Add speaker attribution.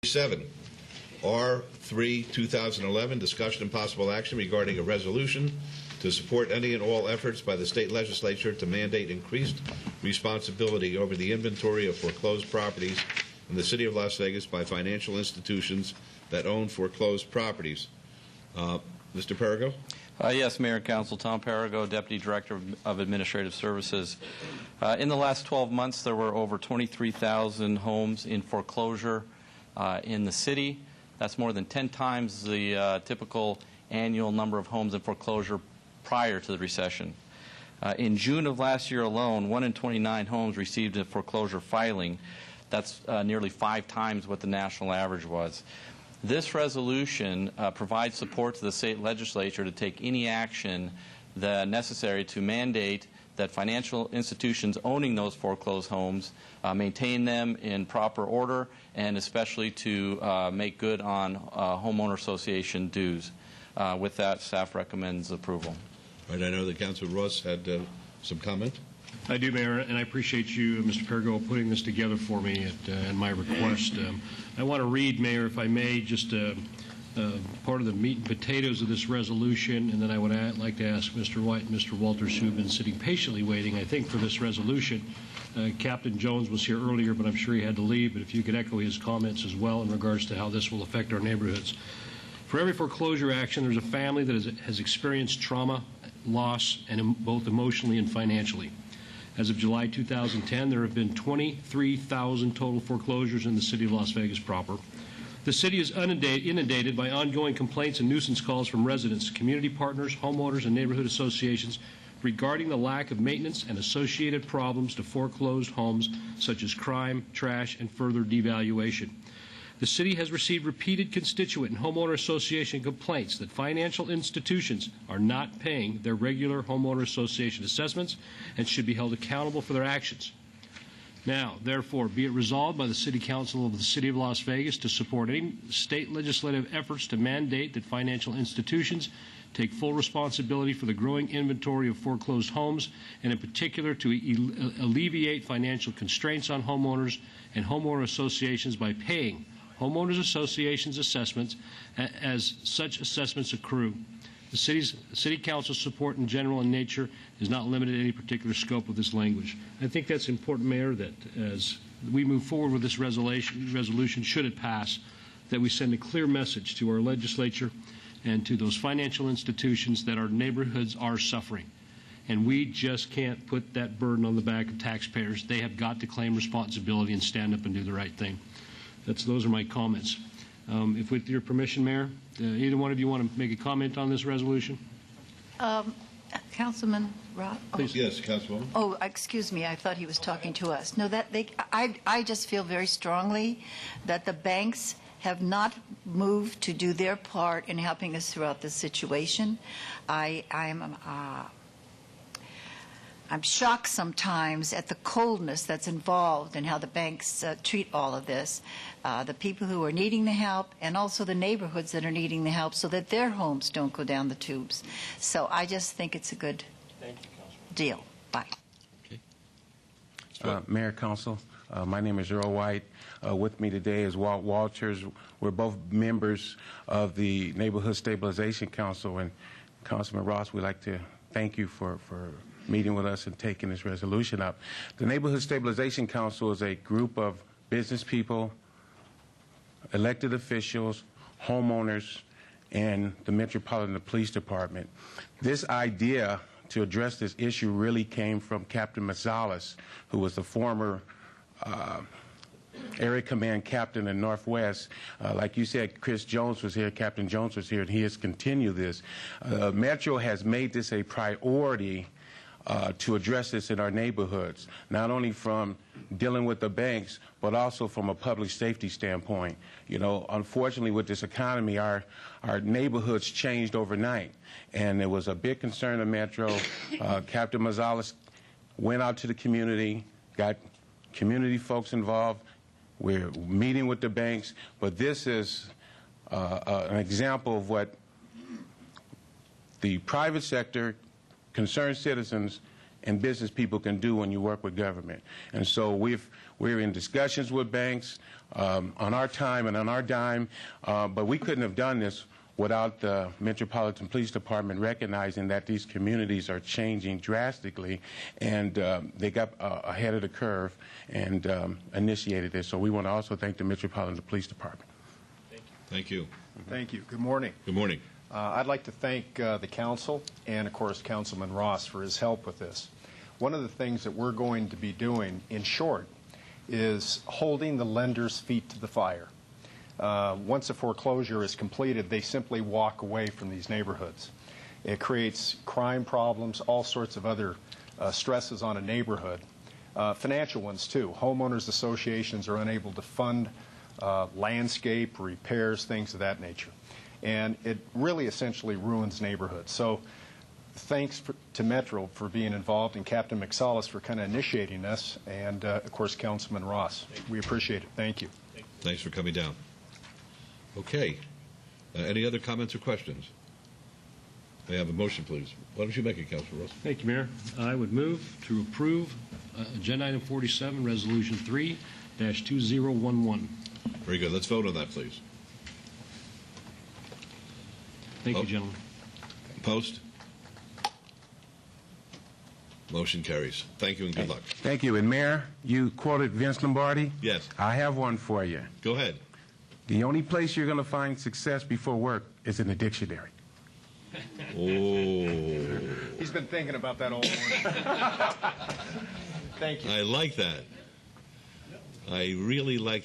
Speaker 1: 7, R3 2011, discussion and possible action regarding a resolution to support any and all efforts by the state legislature to mandate increased responsibility over the inventory of foreclosed properties in the city of Las Vegas by financial institutions that own foreclosed properties. Mr. Perigo?
Speaker 2: Yes, Mayor and Council. Tom Perigo, Deputy Director of Administrative Services. In the last 12 months, there were over 23,000 homes in foreclosure in the city. That's more than 10 times the typical annual number of homes in foreclosure prior to the recession. In June of last year alone, 1 in 29 homes received a foreclosure filing. That's nearly 5 times what the national average was. This resolution provides support to the state legislature to take any action necessary to mandate that financial institutions owning those foreclosed homes maintain them in proper order, and especially to make good on homeowner association dues. With that, staff recommends approval.
Speaker 1: All right, I know that Councilor Ross had some comment.
Speaker 3: I do, Mayor, and I appreciate you, Mr. Perigo, putting this together for me at my request. I want to read, Mayor, if I may, just part of the meat and potatoes of this resolution, and then I would like to ask Mr. White and Mr. Walters, who have been sitting patiently waiting, I think, for this resolution. Captain Jones was here earlier, but I'm sure he had to leave, but if you could echo his comments as well in regards to how this will affect our neighborhoods. For every foreclosure action, there's a family that has experienced trauma, loss, and both emotionally and financially. As of July 2010, there have been 23,000 total foreclosures in the city of Las Vegas proper. The city is inundated by ongoing complaints and nuisance calls from residents, community partners, homeowners, and neighborhood associations regarding the lack of maintenance and associated problems to foreclosed homes, such as crime, trash, and further devaluation. The city has received repeated constituent and homeowner association complaints that financial institutions are not paying their regular homeowner association assessments and should be held accountable for their actions. Now, therefore, be it resolved by the City Council of the City of Las Vegas to support any state legislative efforts to mandate that financial institutions take full responsibility for the growing inventory of foreclosed homes, and in particular to alleviate financial constraints on homeowners and homeowner associations by paying homeowners associations assessments as such assessments accrue. The City Council's support in general in nature is not limited to any particular scope of this language. I think that's important, Mayor, that as we move forward with this resolution, should it pass, that we send a clear message to our legislature and to those financial institutions that our neighborhoods are suffering. And we just can't put that burden on the back of taxpayers. They have got to claim responsibility and stand up and do the right thing. Those are my comments. If with your permission, Mayor, either one of you want to make a comment on this resolution?
Speaker 4: Councilman Rob? Oh.
Speaker 1: Please. Yes, Councilwoman.
Speaker 4: Oh, excuse me. I thought he was talking to us. No, I just feel very strongly that the banks have not moved to do their part in helping us throughout this situation. I'm shocked sometimes at the coldness that's involved in how the banks treat all of this. The people who are needing the help, and also the neighborhoods that are needing the help, so that their homes don't go down the tubes. So I just think it's a good deal. Bye.
Speaker 1: Okay.
Speaker 5: Mayor, Council, my name is Earl White. With me today is Walt Walters. We're both members of the Neighborhood Stabilization Council, and Councilman Ross, we'd like to thank you for meeting with us and taking this resolution up. The Neighborhood Stabilization Council is a group of business people, elected officials, homeowners, and the Metropolitan Police Department. This idea to address this issue really came from Captain Mazalis, who was the former Area Command Captain in Northwest. Like you said, Chris Jones was here, Captain Jones was here, and he has continued this. Metro has made this a priority to address this in our neighborhoods, not only from dealing with the banks, but also from a public safety standpoint. You know, unfortunately, with this economy, our neighborhoods changed overnight, and it was a big concern of Metro. Captain Mazalis went out to the community, got community folks involved. We're meeting with the banks, but this is an example of what the private sector, concerned citizens, and business people can do when you work with government. And so we're in discussions with banks on our time and on our dime, but we couldn't have done this without the Metropolitan Police Department recognizing that these communities are changing drastically, and they got ahead of the curve and initiated this. So we want to also thank the Metropolitan Police Department.
Speaker 1: Thank you.
Speaker 6: Thank you. Good morning.
Speaker 1: Good morning.
Speaker 6: I'd like to thank the council and, of course, Councilman Ross for his help with this. One of the things that we're going to be doing, in short, is holding the lenders' feet to the fire. Once a foreclosure is completed, they simply walk away from these neighborhoods. It creates crime problems, all sorts of other stresses on a neighborhood, financial ones too. Homeowners associations are unable to fund landscape, repairs, things of that nature. And it really essentially ruins neighborhoods. So thanks to Metro for being involved, and Captain McSalis for kind of initiating this, and of course Councilman Ross. We appreciate it. Thank you.
Speaker 1: Thanks for coming down. Okay. Any other comments or questions? May I have a motion, please? Why don't you make it, Councilor Ross?
Speaker 3: Thank you, Mayor. I would move to approve Agenda Item 47, Resolution 3-2011.
Speaker 1: Very good. Let's vote on that, please.
Speaker 3: Thank you, gentlemen.
Speaker 1: Opposed? Motion carries. Thank you and good luck.
Speaker 5: Thank you. And Mayor, you quoted Vince Lombardi?
Speaker 1: Yes.
Speaker 5: I have one for you.
Speaker 1: Go ahead.
Speaker 5: The only place you're going to find success before work is in the dictionary.
Speaker 1: Oh.
Speaker 6: He's been thinking about that all morning. Thank you.
Speaker 1: I like that. I really like that.